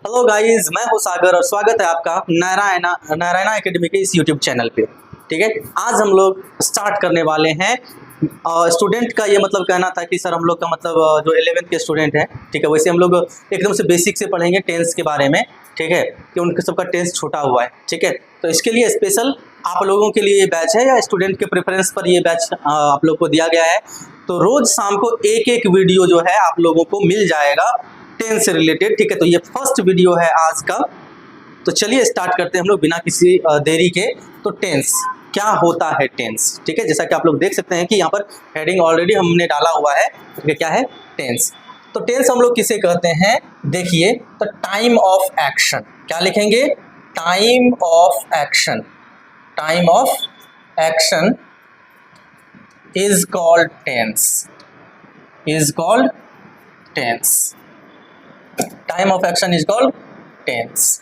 Hello guys, मैं हूं सागर और स्वागत है आपका नारायणा एकेडमी के इस यूट्यूब चैनल पे। ठीक है, आज हम लोग स्टार्ट करने वाले हैं। स्टूडेंट का ये मतलब कहना था कि सर हम लोग का मतलब जो 11th के स्टूडेंट हैं, ठीक है, वैसे हम लोग एकदम से बेसिक से पढ़ेंगे टेंस के बारे में। ठीक है, कि उनके सबका टेंस छोटा हुआ है। ठीक है, तो इसके लिए स्पेशल आप लोगों के लिए ये बैच है या स्टूडेंट के प्रेफरेंस पर ये बैच आप लोग को दिया गया है। तो रोज़ शाम को एक एक वीडियो जो है आप लोगों को मिल जाएगा टेंस से रिलेटेड। ठीक है, तो ये फर्स्ट वीडियो है आज का। तो चलिए स्टार्ट करते हैं हम लोग बिना किसी देरी के। तो टेंस क्या होता है टेंस। ठीक है, जैसा कि आप लोग देख सकते हैं कि यहाँ पर हेडिंग ऑलरेडी हमने डाला हुआ है। ठीक है, क्या है टेंस। तो टेंस हम लोग किसे कहते हैं, देखिए, तो टाइम ऑफ एक्शन। क्या लिखेंगे, time of action. Time of action is called tense, is called tense. Time of action is called tense.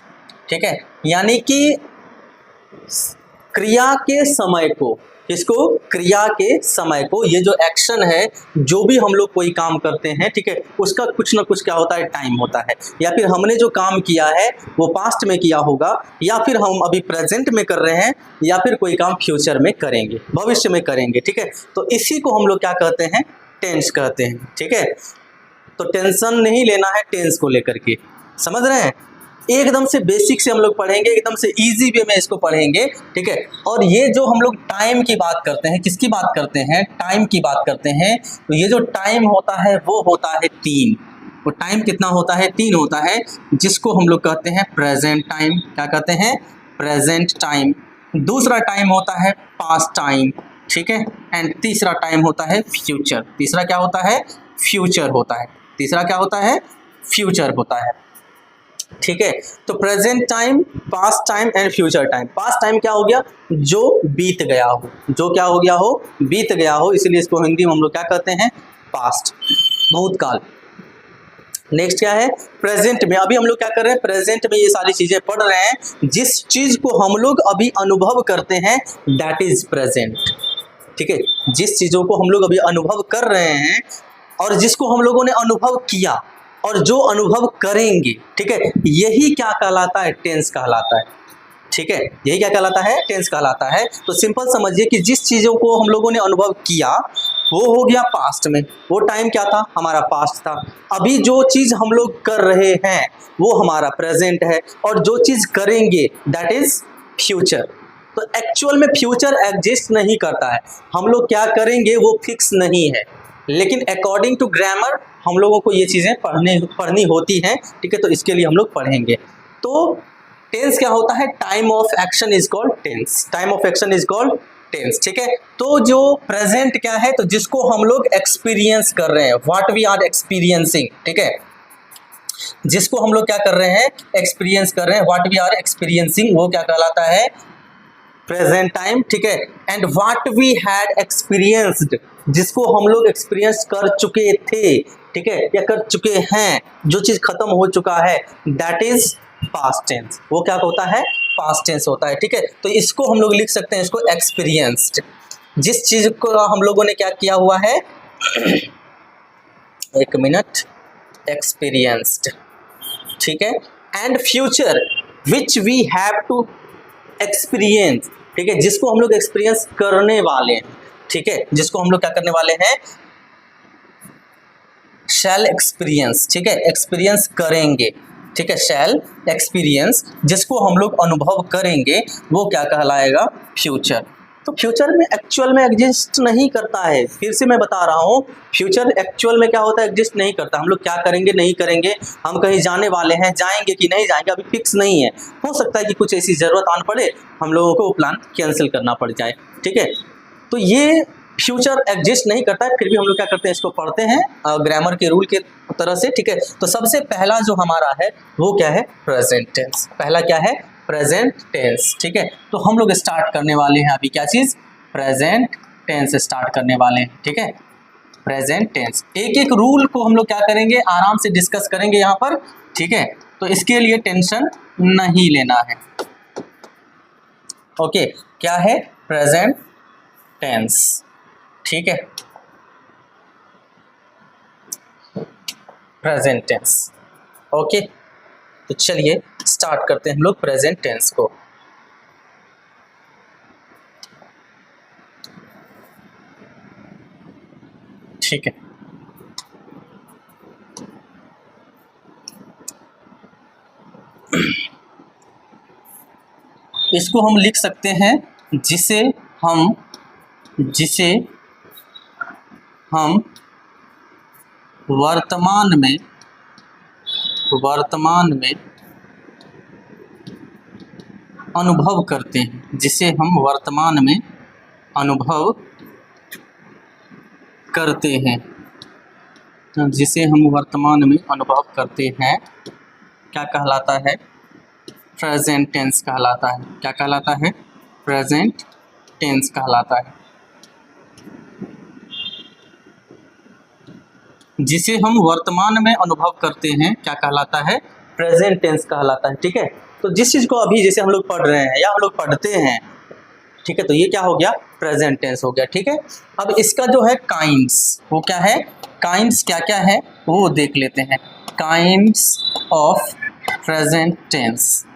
ठीक है, यानी कि क्रिया के समय को, किसको, क्रिया के समय को, ये जो एक्शन है, जो भी हम लोग कोई काम करते हैं, ठीक है, उसका कुछ ना कुछ क्या होता है, टाइम होता है। या फिर हमने जो काम किया है वो पास्ट में किया होगा, या फिर हम अभी प्रेजेंट में कर रहे हैं, या फिर कोई काम फ्यूचर में करेंगे, भविष्य में करेंगे। ठीक है, तो इसी को हम लोग क्या कहते हैं, टेंस कहते हैं। ठीक है, तो टेंशन नहीं लेना है टेंस को लेकर के, समझ रहे हैं। एकदम से बेसिक से हम लोग पढ़ेंगे, एकदम से इजी वे में इसको पढ़ेंगे। ठीक है, और ये जो हम लोग टाइम की बात करते हैं, किसकी बात करते हैं, टाइम की बात करते हैं। तो ये जो टाइम होता है वो होता है 3। वो टाइम कितना होता है, 3 होता है, जिसको हम लोग कहते हैं प्रेजेंट टाइम। क्या कहते हैं, प्रेजेंट टाइम। दूसरा टाइम होता है पास्ट टाइम। ठीक है, एंड तीसरा टाइम होता है फ्यूचर। तीसरा क्या होता है, फ्यूचर होता है। तीसरा क्या होता है, फ्यूचर होता है। ठीक है, तो present time, past time and future time. Past time क्या हो गया, जो बीत गया हो, जो क्या हो गया हो, बीत गया हो, इसीलिए इसको हिंदी में हम लोग क्या कहते हैं, पास्ट, भूतकाल। नेक्स्ट क्या है, प्रेजेंट में। अभी हम लोग क्या कर रहे हैं, प्रेजेंट में ये सारी चीजें पढ़ रहे हैं। जिस चीज को हम लोग अभी अनुभव करते हैं दैट इज प्रेजेंट। ठीक है, जिस चीजों को हम लोग अभी अनुभव कर रहे हैं और जिसको हम लोगों ने अनुभव किया और जो अनुभव करेंगे, ठीक है, यही क्या कहलाता है, टेंस कहलाता है। ठीक है, यही क्या कहलाता है, टेंस कहलाता है। तो सिंपल समझिए कि जिस चीज़ों को हम लोगों ने अनुभव किया वो हो गया पास्ट में, वो टाइम क्या था, हमारा पास्ट था। अभी जो चीज़ हम लोग कर रहे हैं वो हमारा प्रेजेंट है, और जो चीज़ करेंगे दैट इज फ्यूचर। तो एक्चुअल में फ्यूचर एग्जिस्ट नहीं करता है, हम लोग क्या करेंगे वो फिक्स नहीं है, लेकिन अकॉर्डिंग टू ग्रामर हम लोगों को ये चीज़ें पढ़नी होती हैं। ठीक है, तो इसके लिए हम लोग पढ़ेंगे। तो टेंस क्या होता है, time of action is called tense. Time of action is called tense. ठीक है, तो जो प्रेजेंट क्या है, तो जिसको हम लोग एक्सपीरियंस कर रहे हैं, व्हाट वी आर एक्सपीरियंसिंग। ठीक है, जिसको हम लोग क्या कर रहे हैं, एक्सपीरियंस कर रहे हैं, व्हाट वी आर एक्सपीरियंसिंग, वो क्या कहलाता है, प्रेजेंट टाइम। ठीक है, and what we had experienced, जिसको हम लोग एक्सपीरियंस कर चुके थे, ठीक है, या कर चुके हैं, जो चीज़ खत्म हो चुका है, दैट इज पास्ट टेंस। वो क्या होता है, पास्ट टेंस होता है। ठीक है, तो इसको हम लोग लिख सकते हैं, इसको एक्सपीरियंस्ड, जिस चीज़ को हम लोगों ने क्या किया हुआ है, एक मिनट, एक्सपीरियंस्ड। ठीक है, and future which we have to experience. ठीक है, जिसको हम लोग एक्सपीरियंस करने वाले हैं। ठीक है, जिसको हम लोग क्या करने वाले हैं, शैल एक्सपीरियंस। ठीक है, एक्सपीरियंस करेंगे। ठीक है, शैल एक्सपीरियंस, जिसको हम लोग अनुभव करेंगे वो क्या कहलाएगा, फ्यूचर। तो फ्यूचर में एक्चुअल में एग्जिस्ट नहीं करता है, फिर से मैं बता रहा हूँ, फ्यूचर एक्चुअल में क्या होता है, एग्जिस्ट नहीं करता। हम लोग क्या करेंगे नहीं करेंगे, हम कहीं जाने वाले हैं, जाएंगे कि नहीं जाएंगे, अभी फिक्स नहीं है। हो सकता है कि कुछ ऐसी ज़रूरत आन पड़े, हम लोगों को वो प्लान कैंसिल करना पड़ जाए। ठीक है, तो ये फ्यूचर एग्जिस्ट नहीं करता है, फिर भी हम लोग क्या करते हैं, इसको पढ़ते हैं ग्रामर के रूल के तरह से। ठीक है, तो सबसे पहला जो हमारा है वो क्या है, प्रेजेंट टेंस। पहला क्या है, प्रेजेंट टेंस। ठीक है, तो हम लोग स्टार्ट करने वाले हैं अभी क्या चीज़, प्रेजेंट टेंस स्टार्ट करने वाले हैं। ठीक है, प्रेजेंट टेंस, एक एक रूल को हम लोग क्या करेंगे, आराम से डिस्कस करेंगे यहाँ पर। ठीक है, तो इसके लिए टेंशन नहीं लेना है। ओके, क्या है, प्रेजेंट टेंस। ठीक है, प्रेजेंट टेंस। ओके, तो चलिए स्टार्ट करते हैं हम लोग प्रेजेंट टेंस को। ठीक है, इसको हम लिख सकते हैं जिसे हम वर्तमान में अनुभव करते हैं, जिसे हम वर्तमान में अनुभव करते हैं, जिसे हम वर्तमान में अनुभव करते हैं, क्या कहलाता है? प्रेजेंट टेंस कहलाता है। क्या कहलाता है? प्रेजेंट टेंस कहलाता है। जिसे हम वर्तमान में अनुभव करते हैं क्या कहलाता है? प्रेजेंट टेंस कहलाता है। ठीक है, तो जिस चीज़ को अभी जैसे हम लोग पढ़ रहे हैं या हम लोग पढ़ते हैं, ठीक है, तो ये क्या हो गया? प्रेजेंट टेंस हो गया। ठीक है, अब इसका जो है काइंड्स, वो क्या है? काइंड्स क्या क्या है वो देख लेते हैं। काइंड्स ऑफ प्रेजेंट टेंस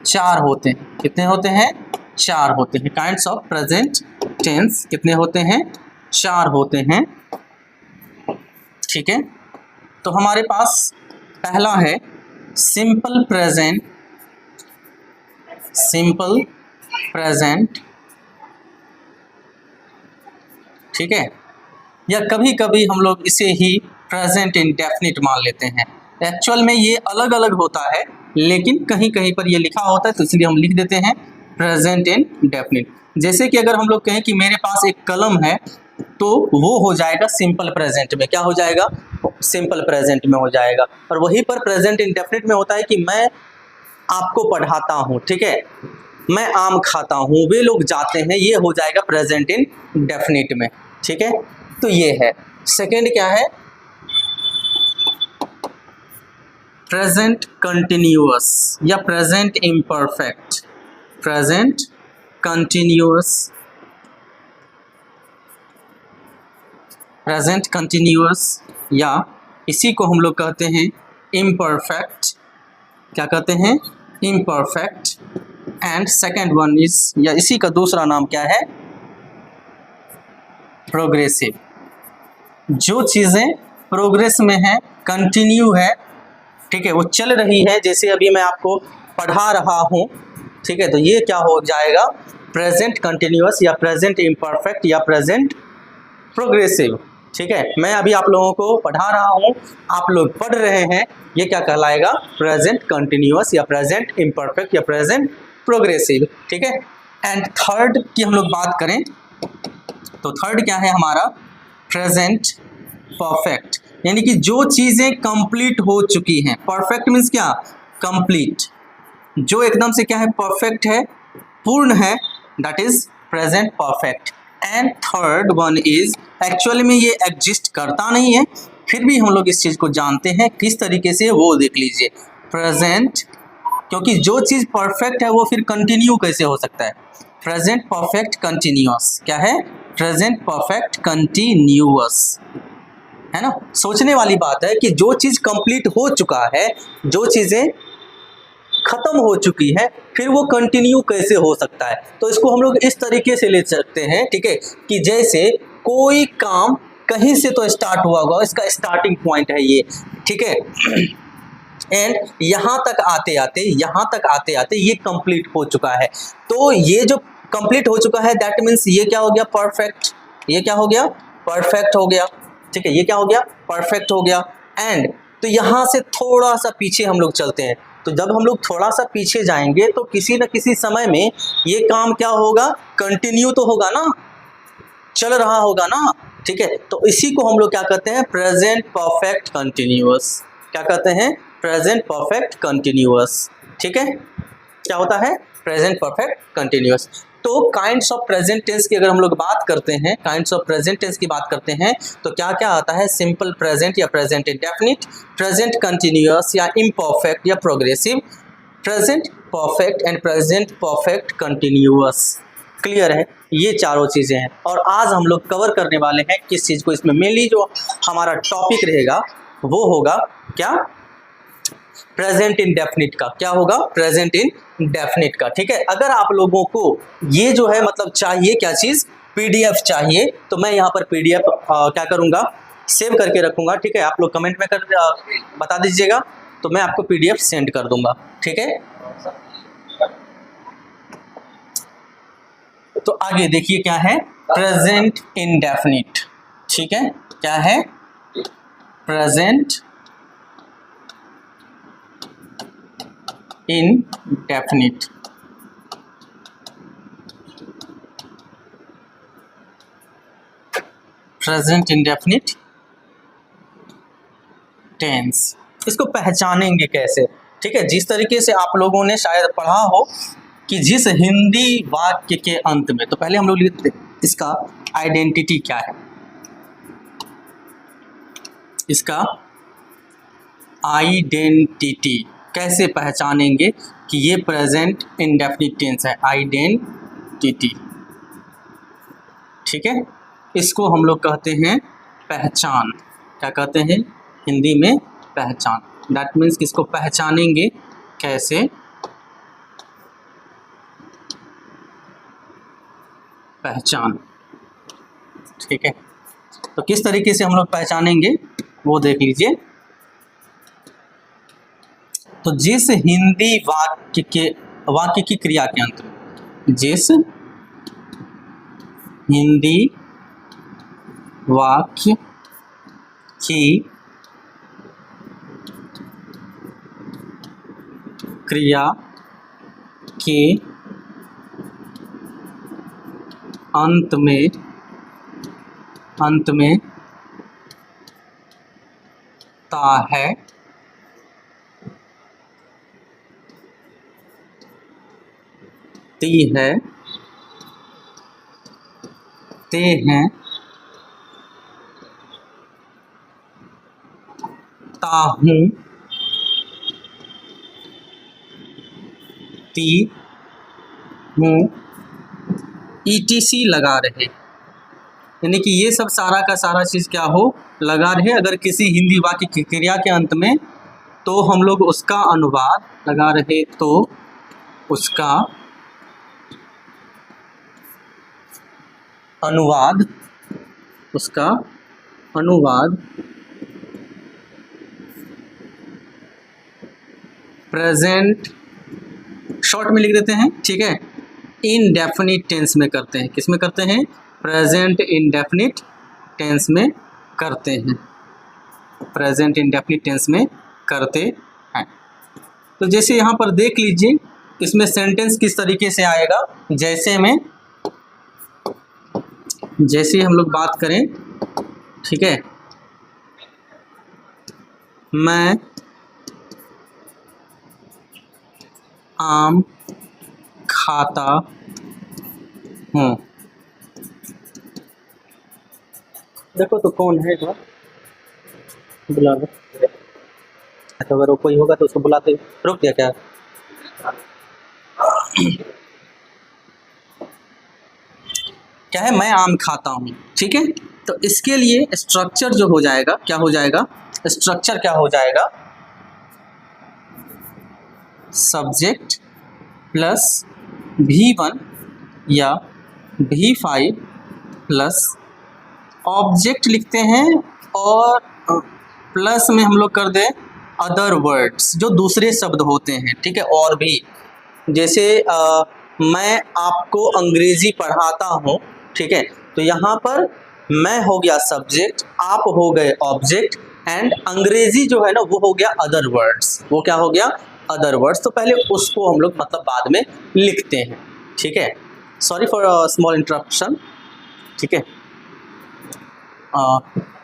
4 होते हैं। कितने होते हैं? 4 होते हैं। काइंड्स ऑफ प्रेजेंट टेंस कितने होते हैं? 4 होते हैं। ठीक है, तो हमारे पास पहला है सिंपल प्रेजेंट, ठीक है, या कभी कभी हम लोग इसे ही प्रेजेंट इंडेफिनिट मान लेते हैं। एक्चुअल में ये अलग अलग होता है, लेकिन कहीं कहीं पर ये लिखा होता है तो इसलिए हम लिख देते हैं प्रेजेंट इंडेफिनिट। जैसे कि अगर हम लोग कहें कि मेरे पास एक कलम है, तो वो हो जाएगा सिंपल प्रेजेंट में। क्या हो जाएगा? सिंपल प्रेजेंट में हो जाएगा। और वहीं पर प्रेजेंट इंडेफिनिट में होता है कि मैं आपको पढ़ाता हूँ, ठीक है, मैं आम खाता हूँ, वे लोग जाते हैं, ये हो जाएगा प्रेजेंट इंडेफिनिट में। ठीक है, तो ये है। सेकंड क्या है? प्रेजेंट कंटिन्यूअस या प्रेजेंट इम्परफेक्ट। प्रेजेंट कंटिन्यूअस या इसी को हम लोग कहते हैं इम्परफेक्ट। क्या कहते हैं? Imperfect. And second one is, या इसी का दूसरा नाम क्या है? प्रोग्रेसिव। जो चीज़ें प्रोग्रेस में है, कंटिन्यू है, ठीक है, वो चल रही है, जैसे अभी मैं आपको पढ़ा रहा हूँ, ठीक है, तो ये क्या हो जाएगा? प्रेजेंट कंटिन्यूअस या प्रेजेंट इम्परफेक्ट या प्रेजेंट प्रोग्रेसिव। ठीक है, मैं अभी आप लोगों को पढ़ा रहा हूँ, आप लोग पढ़ रहे हैं, ये क्या कहलाएगा? प्रेजेंट कंटिन्यूअस या प्रेजेंट इम्परफेक्ट या प्रेजेंट प्रोग्रेसिव। ठीक है, एंड थर्ड की हम लोग बात करें तो थर्ड क्या है हमारा? प्रेजेंट परफेक्ट, यानी कि जो चीज़ें कंप्लीट हो चुकी हैं। परफेक्ट मीन्स क्या? कंप्लीट। जो एकदम से क्या है? परफेक्ट है, पूर्ण है, that is present perfect. And third one is, actually में ये एग्जिस्ट करता नहीं है, फिर भी हम लोग इस चीज़ को जानते हैं किस तरीके से, वो देख लीजिए। प्रेजेंट, क्योंकि जो चीज़ परफेक्ट है वो फिर कंटिन्यू कैसे हो सकता है? Present perfect continuous. क्या है? प्रेजेंट परफेक्ट कंटिन्यूअस, है ना। सोचने वाली बात है कि जो चीज़ कंप्लीट हो चुका है, जो चीज़ें खत्म हो चुकी है, फिर वो कंटिन्यू कैसे हो सकता है? तो इसको हम लोग इस तरीके से ले सकते हैं, ठीक है, कि जैसे कोई काम कहीं से तो स्टार्ट हुआ होगा, इसका स्टार्टिंग पॉइंट है ये, ठीक है, एंड यहाँ तक आते आते ये कंप्लीट हो चुका है। तो ये जो कंप्लीट हो चुका है, दैट मीन्स ये क्या हो गया? परफेक्ट। ये क्या हो गया? परफेक्ट हो गया। ठीक है, ये क्या हो गया? परफेक्ट हो गया। एंड तो यहाँ से थोड़ा सा पीछे हम लोग चलते हैं, तो जब हम लोग थोड़ा सा पीछे जाएंगे तो किसी न किसी समय में ये काम क्या होगा? कंटिन्यू तो होगा ना, चल रहा होगा ना, ठीक है, तो इसी को हम लोग क्या कहते हैं? Present perfect continuous. क्या कहते हैं? Present perfect continuous. ठीक है, क्या होता है? Present perfect continuous. तो काइंड्स ऑफ प्रेजेंट टेंस की अगर हम लोग बात करते हैं, काइंड्स ऑफ प्रेजेंट टेंस की बात करते हैं, तो क्या क्या आता है? सिंपल प्रेजेंट या प्रेजेंट इंडेफिनिट, प्रेजेंट कंटिन्यूअस या इम्परफेक्ट या progressive, present perfect and present perfect continuous. Clear है? ये चारों चीज़ें हैं। और आज हम लोग कवर करने वाले हैं किस चीज़ को? इसमें मेनली जो हमारा टॉपिक रहेगा वो होगा क्या? प्रेजेंट इंडेफिनिट का। क्या होगा? प्रेजेंट इंडेफिनिट का। ठीक है, अगर आप लोगों को ये जो है मतलब चाहिए क्या चीज़, PDF चाहिए, तो मैं यहाँ पर PDF क्या करूँगा, सेव करके रखूँगा। ठीक है, आप लोग कमेंट में कर बता दीजिएगा, तो मैं आपको PDF सेंड कर दूँगा। ठीक है, तो आगे देखिए क्या है, प्रेजेंट इंडेफिनिट। ठीक है, क्या है? Present indefinite. Present indefinite tense, इसको पहचानेंगे कैसे? ठीक है, जिस तरीके से आप लोगों ने शायद पढ़ा हो कि जिस हिंदी वाक्य के अंत में, तो पहले हम लोग लिखते इसका आइडेंटिटी क्या है, इसका आइडेंटिटी कैसे पहचानेंगे कि ये प्रेजेंट इंडेफिनिट टेंस है, आइडेंटिटी। ठीक है, इसको हम लोग कहते हैं पहचान। क्या कहते हैं हिंदी में? पहचान। दैट मीन्स किसको पहचानेंगे कैसे? पहचान। ठीक है, तो किस तरीके से हम लोग पहचानेंगे वो देख लीजिए। तो जिस हिंदी वाक्य की क्रिया के अंत में, जिस हिंदी वाक्य की क्रिया के अंत में ता है, ती है, ते हैं, ता हूँ, ती हूँ, ETC लगा रहे, यानी कि ये सब सारा का सारा चीज़ क्या हो, लगा रहे। अगर किसी हिंदी वाक्य की क्रिया के अंत में, तो हम लोग उसका अनुवाद लगा रहे, तो उसका अनुवाद, उसका अनुवाद प्रेजेंट, शॉर्ट में लिख देते हैं। ठीक है, इनडेफिनिट टेंस में करते हैं। किस में करते हैं? प्रेजेंट इनडेफिनिट टेंस में करते हैं, प्रेजेंट इनडेफिनिट टेंस में करते हैं। तो जैसे यहाँ पर देख लीजिए, इसमें सेंटेंस किस तरीके से आएगा, जैसे हम लोग बात करें। ठीक है, मैं आम खाता हूँ। देखो तो कौन है, एक बार बुला लो। तो अगर वो कोई होगा तो उसको बुलाते। रुक दिया क्या? क्या है? मैं आम खाता हूँ। ठीक है, तो इसके लिए स्ट्रक्चर जो हो जाएगा, क्या हो जाएगा? स्ट्रक्चर क्या हो जाएगा? सब्जेक्ट प्लस V1 या V5 प्लस ऑब्जेक्ट लिखते हैं, और प्लस में हम लोग कर दें अदर वर्ड्स, जो दूसरे शब्द होते हैं। ठीक है, और भी, जैसे मैं आपको अंग्रेजी पढ़ाता हूँ। ठीक है, तो यहाँ पर मैं हो गया सब्जेक्ट, आप हो गए ऑब्जेक्ट, एंड अंग्रेजी जो है ना वो हो गया अदर वर्ड्स। वो क्या हो गया? Other words. तो पहले उसको हम लोग मतलब बाद में लिखते हैं। ठीक है, सॉरी फॉर स्मॉल इंटरप्शन। ठीक है,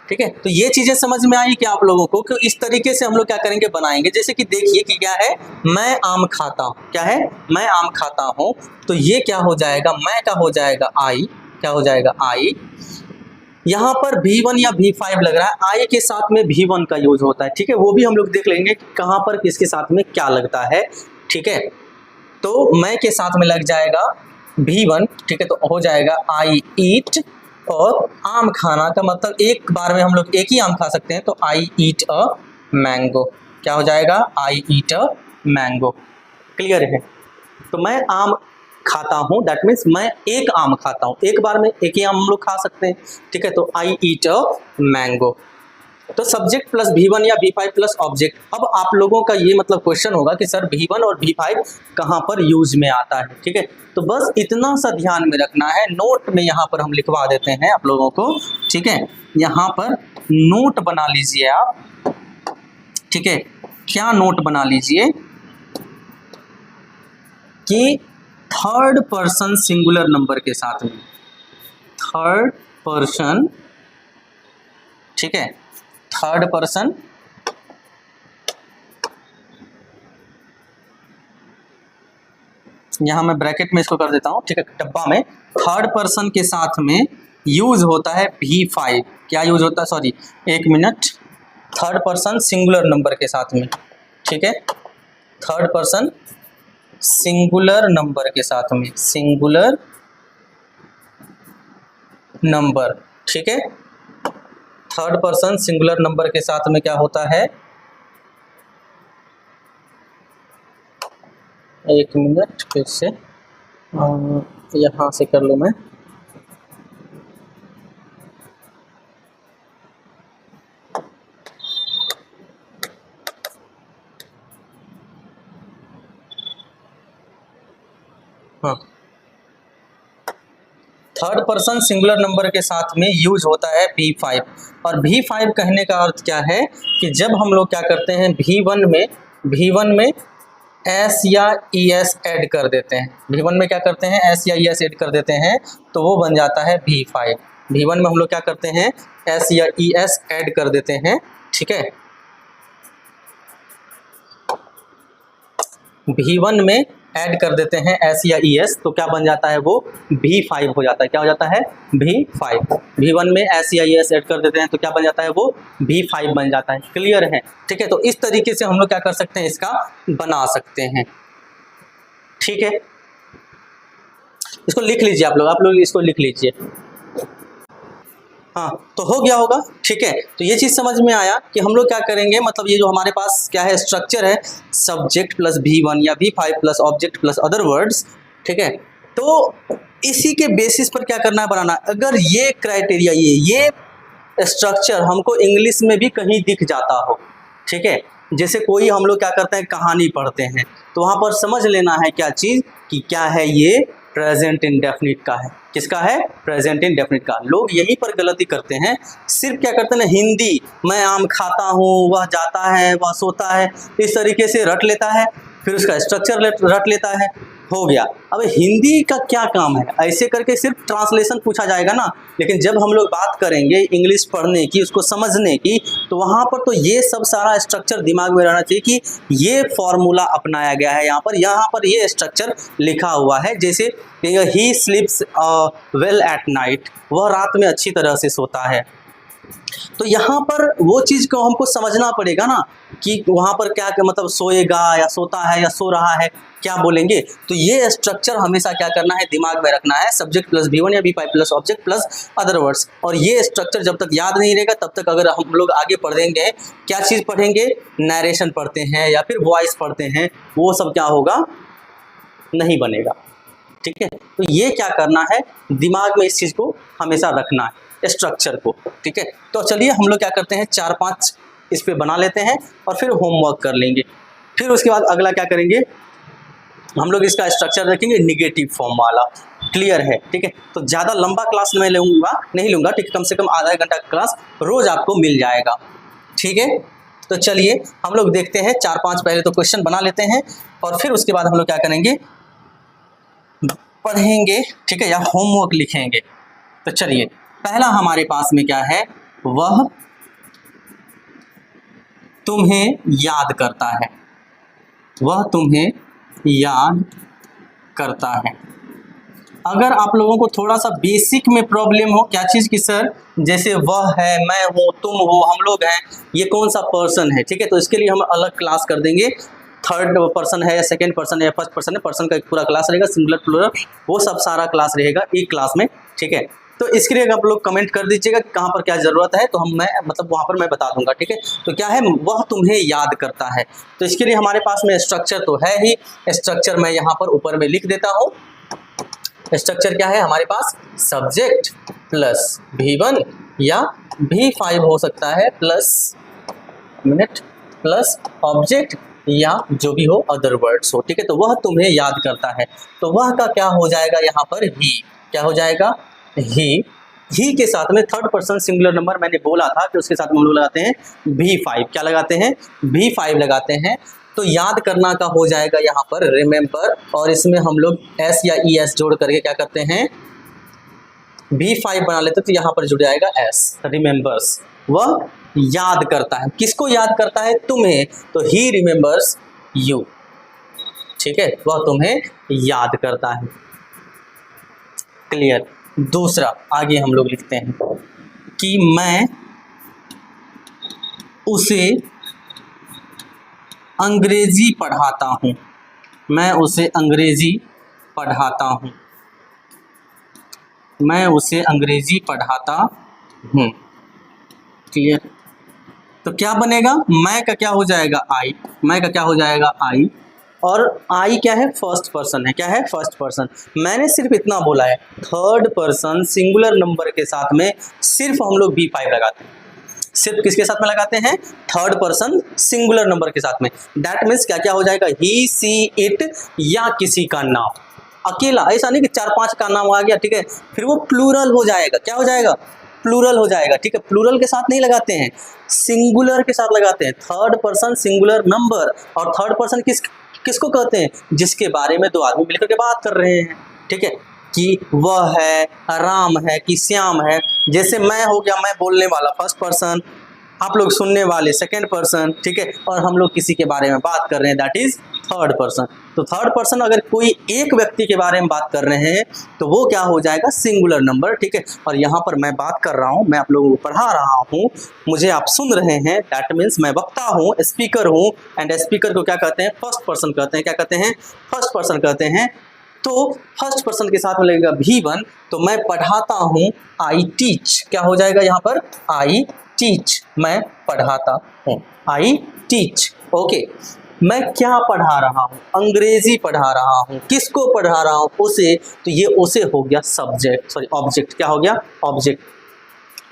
ठीक है, तो ये चीज़ें समझ में आई कि आप लोगों को, कि इस तरीके से हम लोग क्या करेंगे, बनाएंगे। जैसे कि देखिए कि क्या है, मैं आम खाता हूँ। क्या है? मैं आम खाता हूँ। तो ये क्या हो जाएगा? मैं का हो जाएगा आई। क्या हो जाएगा? आई। यहाँ पर V1 या V5 लग रहा है, आई के साथ में V1 का यूज होता है। ठीक है, वो भी हम लोग देख लेंगे कहाँ पर किसके साथ में क्या लगता है। ठीक है, तो मैं के साथ में लग जाएगा V1। ठीक है, तो हो जाएगा आई ईट, और आम खाना का मतलब एक बार में हम लोग एक ही आम खा सकते हैं, तो आई ईट अ मैंगो। क्या हो जाएगा, आई ईट अ मैंगो। क्लियर है। तो मैं आम खाता हूँ, दैट मीन्स मैं एक आम खाता हूँ, एक बार में एक ही आम हम लोग खा सकते हैं, ठीक है। तो आई ईट अ मैंगो। तो सब्जेक्ट प्लस V1 या V5 प्लस ऑब्जेक्ट। अब आप लोगों का ये मतलब क्वेश्चन होगा कि सर V1 और V5 कहाँ पर यूज में आता है, ठीक है। तो बस इतना सा ध्यान में रखना है, नोट में यहाँ पर हम लिखवा देते हैं आप लोगों को, ठीक है। यहाँ पर नोट बना लीजिए आप, ठीक है। क्या नोट बना लीजिए कि थर्ड पर्सन सिंगुलर नंबर के साथ में, थर्ड पर्सन, ठीक है, थर्ड पर्सन यहां मैं ब्रैकेट में इसको कर देता हूं, ठीक है, डब्बा में। थर्ड पर्सन के साथ में यूज होता है V5। क्या यूज होता है, सॉरी एक minute, third person singular number के साथ में, ठीक है, थर्ड पर्सन सिंगुलर नंबर के साथ में, सिंगुलर नंबर, ठीक है। थर्ड पर्सन सिंगुलर नंबर के साथ में क्या होता है, एक मिनट फिर से यहाँ से कर लूँ मैं, हाँ। थर्ड पर्सन सिंगुलर नंबर के साथ में यूज होता है V5। और V5 कहने का अर्थ क्या है कि जब हम लोग क्या करते हैं V1 में S या ES ऐड कर देते हैं, V1 में क्या करते हैं, S या ES ऐड कर देते हैं, तो वो बन जाता है V5। V1 में हम लोग क्या करते हैं, S या ES ऐड कर देते हैं, ठीक है। V1 में ऐड कर देते हैं S या ES, तो क्या बन जाता है, वो V5 हो जाता है। क्या हो जाता है, V5। V1 में S या ES ऐड कर देते हैं तो क्या बन जाता है, वो V5 बन जाता है। क्लियर है, ठीक है। तो इस तरीके से हम लोग क्या कर सकते हैं, इसका बना सकते हैं, ठीक है। इसको लिख लीजिए आप लोग इसको लिख लीजिए, हाँ। तो हो गया होगा, ठीक है। तो ये चीज़ समझ में आया कि हम लोग क्या करेंगे, मतलब ये जो हमारे पास क्या है, स्ट्रक्चर है, सब्जेक्ट प्लस V1 या V5 plus object plus other words, ठीक है। तो इसी के बेसिस पर क्या करना है, बनाना। अगर ये क्राइटेरिया, ये स्ट्रक्चर हमको इंग्लिश में भी कहीं दिख जाता हो, ठीक है, जैसे कोई हम लोग क्या करते हैं, कहानी पढ़ते हैं, तो वहाँ पर समझ लेना है क्या चीज़, कि क्या है ये, प्रेजेंट इंडेफिनिट का है। किसका है, प्रेजेंट इंडेफिनिट का। लोग यहीं पर गलती करते हैं, सिर्फ क्या करते हैं ना, हिंदी, मैं आम खाता हूँ, वह जाता है, वह सोता है, इस तरीके से रट लेता है, फिर उसका स्ट्रक्चर रट लेता है, हो गया। अब हिंदी का क्या काम है, ऐसे करके सिर्फ ट्रांसलेशन पूछा जाएगा ना, लेकिन जब हम लोग बात करेंगे इंग्लिश पढ़ने की, उसको समझने की, तो वहाँ पर तो ये सब सारा स्ट्रक्चर दिमाग में रहना चाहिए कि ये फॉर्मूला अपनाया गया है, यहाँ पर ये स्ट्रक्चर लिखा हुआ है। जैसे ही स्लीप्स वेल एट नाइट, वह रात में अच्छी तरह से सोता है। तो यहाँ पर वो चीज़ को हमको समझना पड़ेगा ना, कि वहाँ पर क्या मतलब सोएगा या सोता है या सो रहा है, क्या बोलेंगे। तो ये स्ट्रक्चर हमेशा क्या करना है, दिमाग में रखना है, सब्जेक्ट प्लस V1 या V5 plus object plus other words. और ये स्ट्रक्चर जब तक याद नहीं रहेगा तब तक अगर हम लोग आगे पढ़ेंगे, क्या चीज़ पढ़ेंगे, नरेशन पढ़ते हैं या फिर वॉइस पढ़ते हैं, वो सब क्या होगा, नहीं बनेगा, ठीक है। तो ये क्या करना है, दिमाग में इस चीज़ को हमेशा रखना है, स्ट्रक्चर को, ठीक है। तो चलिए हम लोग क्या करते हैं, 4-5 इस पे बना लेते हैं और फिर होमवर्क कर लेंगे। फिर उसके बाद अगला क्या करेंगे, हम लोग इसका स्ट्रक्चर रखेंगे निगेटिव फॉर्म वाला। क्लियर है, ठीक है। तो ज़्यादा लंबा क्लास मैं नहीं लूँगा, ठीक है, कम से कम आधा घंटा क्लास रोज़ आपको मिल जाएगा, ठीक है। तो चलिए हम लोग देखते हैं 4-5 पहले तो क्वेश्चन बना लेते हैं और फिर उसके बाद हम लोग क्या करेंगे, पढ़ेंगे, ठीक है, या होमवर्क लिखेंगे। तो चलिए पहला हमारे पास में क्या है, वह तुम्हें याद करता है, वह तुम्हें याद करता है। अगर आप लोगों को थोड़ा सा बेसिक में प्रॉब्लम हो, क्या चीज़ की सर, जैसे वह है, मैं हूँ, तुम हो, हम लोग हैं, ये कौन सा पर्सन है, ठीक है, तो इसके लिए हम अलग क्लास कर देंगे। थर्ड पर्सन है या सेकेंड पर्सन है या फर्स्ट पर्सन है, पर्सन का एक पूरा क्लास रहेगा, सिंगुलर प्लूरल, वो सब सारा क्लास रहेगा एक क्लास में, ठीक है। तो इसके लिए आप लोग कमेंट कर दीजिएगा कि कहाँ पर क्या ज़रूरत है, तो मैं वहाँ पर मैं बता दूंगा, ठीक है। तो क्या है, वह तुम्हें याद करता है। तो इसके लिए हमारे पास में स्ट्रक्चर तो है ही, स्ट्रक्चर मैं यहाँ पर ऊपर में लिख देता हूँ। स्ट्रक्चर क्या है हमारे पास, सब्जेक्ट प्लस V1 या V5 हो सकता है, प्लस ऑब्जेक्ट या जो भी हो अदर वर्ड्स हो, ठीक है। तो वह तुम्हें याद करता है, तो वह का क्या हो जाएगा यहाँ पर, ही। क्या हो जाएगा, ही के साथ में थर्ड पर्सन सिंगुलर नंबर मैंने बोला था कि उसके साथ में हम लोग लगाते हैं V5। क्या लगाते हैं, V5 लगाते हैं। तो याद करना का हो जाएगा यहाँ पर रिमेंबर, और इसमें हम लोग S या ES जोड़ करके क्या करते हैं, V5 बना लेते, तो यहाँ पर जुड़ जाएगा S, रिमेंबर्स। वह याद करता है, किसको याद करता है, तुम्हें। तो ही रिमेंबर्स यू, ठीक है, वह तुम्हें याद करता है। क्लियर। दूसरा आगे हम लोग लिखते हैं कि मैं उसे अंग्रेजी पढ़ाता हूँ, मैं उसे अंग्रेजी पढ़ाता हूँ, मैं उसे अंग्रेजी पढ़ाता हूँ। क्लियर। तो क्या बनेगा, मैं का क्या हो जाएगा, आई। मैं का क्या हो जाएगा, आई। और आई क्या है, फर्स्ट पर्सन है। क्या है, फर्स्ट पर्सन। मैंने सिर्फ इतना बोला है, थर्ड पर्सन सिंगुलर नंबर के साथ में सिर्फ हम लोग V5 लगाते हैं। सिर्फ किसके साथ में लगाते हैं, थर्ड पर्सन सिंगुलर नंबर के साथ में। दैट मीन्स क्या क्या हो जाएगा, ही, सी, इट या किसी का नाम। अकेला, ऐसा नहीं कि 4-5 का नाम आ गया, ठीक है, फिर वो प्लूरल हो जाएगा। क्या हो जाएगा, प्लूरल हो जाएगा, ठीक है। प्लूरल के साथ नहीं लगाते हैं, सिंगुलर के साथ लगाते हैं। थर्ड पर्सन सिंगुलर नंबर, और थर्ड पर्सन किसको कहते हैं, जिसके बारे में दो आदमी मिलकर के बात कर रहे हैं, ठीक है, कि वह है, राम है, कि श्याम है। जैसे मैं हो गया, मैं बोलने वाला फर्स्ट पर्सन, आप लोग सुनने वाले सेकंड पर्सन, ठीक है, और हम लोग किसी के बारे में बात कर रहे हैं, दैट इज थर्ड पर्सन। तो थर्ड पर्सन अगर कोई एक व्यक्ति के बारे में बात कर रहे हैं तो वो क्या हो जाएगा, सिंगुलर नंबर, ठीक है। और यहाँ पर मैं बात कर रहा हूँ, मैं आप लोगों को पढ़ा रहा हूँ, मुझे आप सुन रहे हैं, दैट मीन्स मैं वक्ता हूँ, स्पीकर हूँ। एंड स्पीकर को क्या कहते हैं, फर्स्ट पर्सन कहते हैं। क्या कहते हैं, फर्स्ट पर्सन कहते हैं। तो फर्स्ट पर्सन के साथ में लगेगा V1, तो मैं पढ़ाता हूँ, आई टीच। क्या हो जाएगा यहाँ पर, आई टीच, मैं पढ़ाता हूँ, आई टीच। ओके, मैं क्या पढ़ा रहा हूँ, अंग्रेजी पढ़ा रहा हूँ। किसको पढ़ा रहा हूँ, उसे। तो ये उसे हो गया सब्जेक्ट, सॉरी ऑब्जेक्ट। क्या हो गया, ऑब्जेक्ट।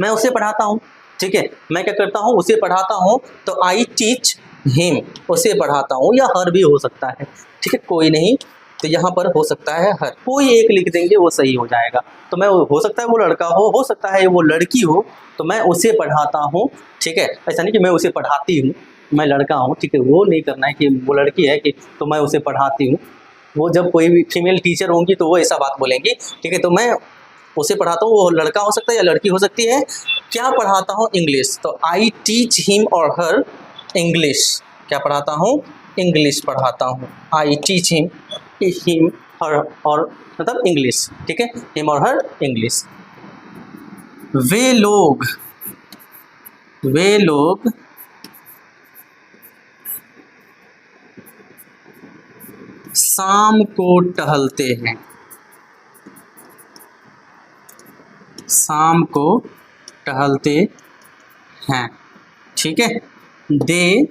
मैं उसे पढ़ाता हूँ, ठीक है, मैं क्या करता हूँ, उसे पढ़ाता हूँ। तो आई टीच हिम, उसे पढ़ाता हूँ, या हर भी हो सकता है, ठीक है, कोई नहीं। तो यहाँ पर हो सकता है हर, कोई एक लिख देंगे वो सही हो जाएगा। तो मैं, हो सकता है वो लड़का हो सकता है वो लड़की हो, तो मैं उसे पढ़ाता हूँ, ठीक है। ऐसा नहीं कि मैं उसे पढ़ाती हूँ, मैं लड़का हूँ, ठीक है, वो नहीं करना है कि वो लड़की है कि तो मैं उसे पढ़ाती हूँ। वो जब कोई भी फीमेल टीचर होंगी तो वो ऐसा बात बोलेंगी, ठीक है। तो मैं उसे पढ़ाता हूँ, वो लड़का हो सकता है या लड़की हो सकती है। क्या पढ़ाता हूँ, इंग्लिश। तो आई टीच हिम और हर इंग्लिश। क्या पढ़ाता हूँ, इंग्लिश पढ़ाता हूँ। आई टीच हिम हर, और मतलब इंग्लिश, ठीक है, हिम और हर इंग्लिश। वे लोग शाम को टहलते हैं, शाम को टहलते हैं, ठीक है। दे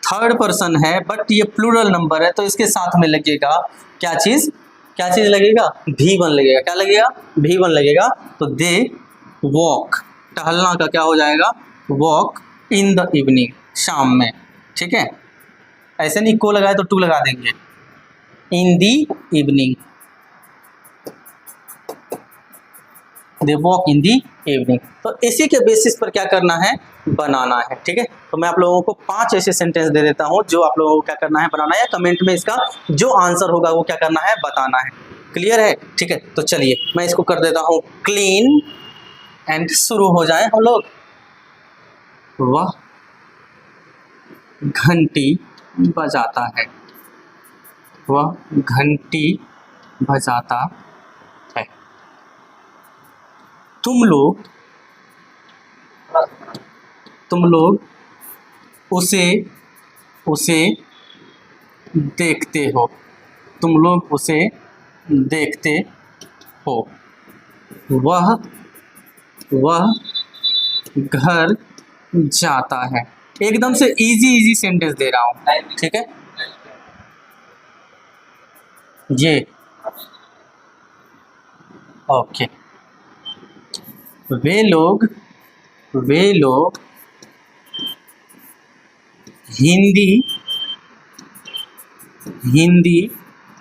थर्ड पर्सन है, बट ये प्लूरल नंबर है, तो इसके साथ में लगेगा क्या चीज़, क्या चीज़ लगेगा, V1 लगेगा। क्या लगेगा, V1 लगेगा। तो दे वॉक, टहलना का क्या हो जाएगा, वॉक इन द इवनिंग, शाम में, ठीक है। ऐसे नहीं को लगाए तो टू लगा देंगे, in the evening, they walk in the evening. तो इसी के बेसिस पर क्या करना है, बनाना है, ठीक है। तो मैं आप लोगों को 5 ऐसे सेंटेंस दे देता हूँ जो आप लोगों को क्या करना है, बनाना है। कमेंट में इसका जो आंसर होगा वो क्या करना है, बताना है। क्लियर है, ठीक है। तो चलिए मैं इसको कर देता हूँ क्लीन, एंड शुरू हो जाए हम लोग। वह घंटी बजाता है, वह घंटी बजाता है। तुम लोग उसे देखते हो, तुम लोग उसे देखते हो। वह घर जाता है। एकदम से इजी सेंटेंस दे रहा हूँ, ठीक है। ये ओके, वे लोग हिंदी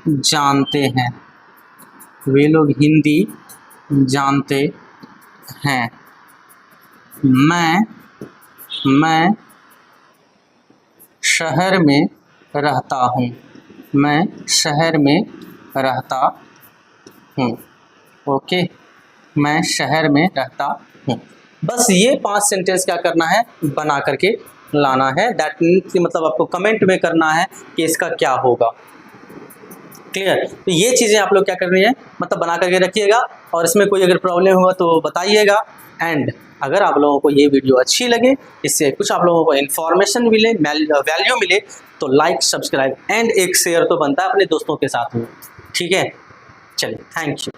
जानते हैं। वे लोग हिंदी जानते हैं। मैं शहर में रहता हूँ। मैं शहर में रहता हूँ। ओके, मैं शहर में रहता हूँ। बस ये 5 सेंटेंस क्या करना है, बना करके लाना है। दैट मीन्स मतलब आपको कमेंट में करना है कि इसका क्या होगा। क्लियर? तो ये चीज़ें आप लोग क्या कर रही हैं, मतलब बना करके रखिएगा, और इसमें कोई अगर प्रॉब्लम हुआ तो बताइएगा। एंड अगर आप लोगों को ये वीडियो अच्छी लगे, इससे कुछ आप लोगों को इन्फॉर्मेशन मिले, वैल्यू मिले, तो लाइक, सब्सक्राइब एंड एक शेयर तो बनता है अपने दोस्तों के साथ में, ठीक है। चलिए, थैंक यू।